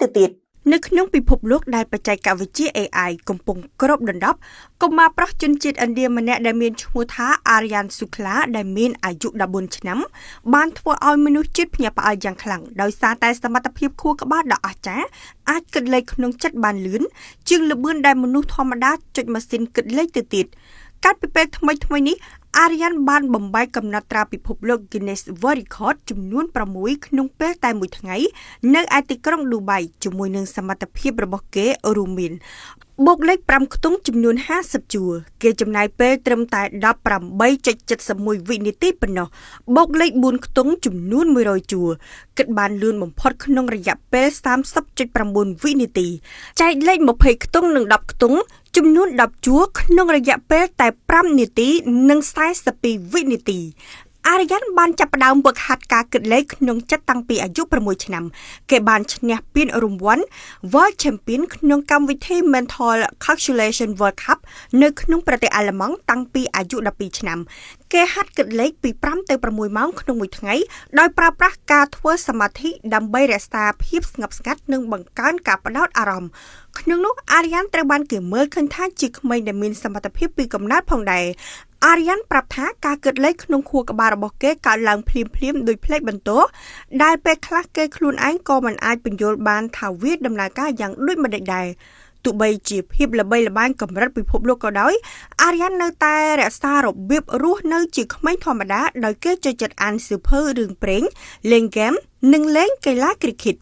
ទៅទៀតនៅក្នុងពិភពលោកដែលបច្ចេកវិទ្យា AI កំពុងគ្របដណ្ដប់កុមារប្រុសជនជាតិឥណ្ឌាម្នាក់ដែលមានឈ្មោះថា Aryan Shukla ដែលមានអាយុ14ឆ្នាំបានធ្វើឲ្យមនុស្សជាតិភ្ញាក់ផ្អើលយ៉ាងខ្លាំងដោយសារតែសមត្ថភាពខួរក្បាលដ៏អស្ចារ្យអាចគិតលេខក្នុងចិត្តបានលឿនជាងល្បឿនដែលមនុស្សធម្មតាចុចម៉ាស៊ីនគិតលេខទៅទៀតកាលពីពេលថ្មីៗនេះAryan បានបំបែកកំណត់ត្រាពិភពលោក Guinness World Record ចំនួន6ក្នុងពេលតែមួយថ្ងៃនៅឯទីក្រុង Dubai ជាមួយនឹងសមត្ថភាពរបស់គេរួមមានបូកលេខ5ខ្ទង់ចំនួន50ជួរគេចំណាយពេលត្រឹមតែ 18.71 វិនាទីប៉ុណ្ណោះបូកលេខ4ខ្ទង់ចំនួន100ជួរគិតបានលឿនបំផុតក្នុងរយៈពេល 30.9 វិនាទីចែកលេខ20ខ្ទង់និង10ខ្ទង់ចំនួន10ជួរក្នុងរយៈពេលតែ5នាទីនិង42វិនាទីAryan បានចាប់ផ្ដើមហ្វឹកហាត់ការគិតលេខក្នុងចិត្តតាំងពីអាយុ6ឆ្នាំគេបានឈ្នះពានរង្វាន់ World Champion ក្នុងកម្មវិធី Mental Calculation World Cup នៅក្នុងប្រទេសអាល្លឺម៉ង់តាំងពីអាយុ12ឆ្នាំគេហាត់គិតលេខពី5ទៅ6ម៉ោងក្នុងមួយថ្ងៃដោយប្រើប្រាស់ការធ្វើសមាធិដើម្បីរក្សាភាពស្ងប់ស្ងាត់និងបង្កើនការផ្ដោតអារម្មណ៍ក្នុងនោះ Aryan ត្រូវបានគេមើលឃើញថាជាក្មេងដែលមានសមត្ថភាពពីកំណើតផងដែរAryan ប្រាប់ថាការគិតលេខក្នុងខួរក្បាលរបស់គេកើតឡើងភ្លាមៗដោយផ្លេចបន្ទោដែលពេលខ្លះគេខ្លួនឯងក៏មិនអាចបញ្យល់បានថាវាដំណើរការយ៉ាងដូចម្តេចដែរទោះបីជាភាពល្បីល្បាញកម្រិតពិភពលោកក៏ដោយ Aryan នៅតែរក្សារបៀបរស់នៅជាក្មេងធម្មតាដោយគេចូលចិត្តអានសៀវភៅរឿងព្រេងលេងហ្គេមនិងលេងកីឡាគ្រីកេត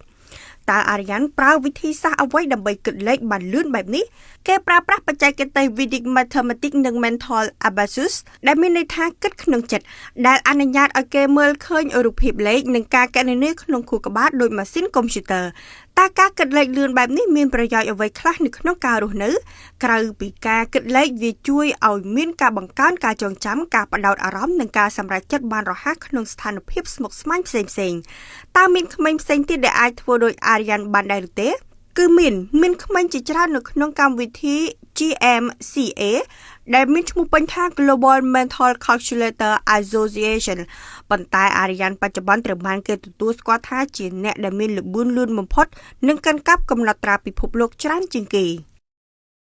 តើ Aryan ប្រើវិធីសាស្ត្រអ្វីដើម្បីគិតលេខបានលឿនបែបនេះគេប្រើប្រាស់បច្ចេកទេស Vedic Mathematics និង Mental Abacus ដែលមានន័យថាគិតក្នុងចិត្តដែលអនុញ្ញាតឲ្យគេមើលឃើញរូបភាពលេខនិងការគណនាក្នុងខួរក្បាលដោយម៉ាស៊ីនកុំព្យូទ័រតើការគិតលេខលឿនបែបនេះមានប្រយោជន៍អ្វីខ្លះនៅក្នុងការរស់នៅក្រៅពីការគិតលេខវាជួយឲ្យមានការបង្កើនការចងចាំការផ្ដោតអារម្មណ៍និងការសម្រេចចិត្តបានរហ័សក្នុងស្ថានភាពស្មុគស្មាញផ្សេងៗតើមានក្មេងផ្សេងទៀតដែលអាចធ្វើដូច Aryan បានដែរឬទេគឺមានក្មេងជាច្រើននៅក្នុងកម្មវិធី GMCA ដែលមានឈ្មោះពេញថា Global Mental Calculator Association ប៉ុន្តែ Aryan បច្ចុប្បន្នត្រូវបានគេទទួលស្គាល់ថាជាអ្នកដែលមានល្បឿនលឿនបំផុតនិងកាន់កាប់កំណត់ត្រាពិភពលោកច្រើនជាងគេ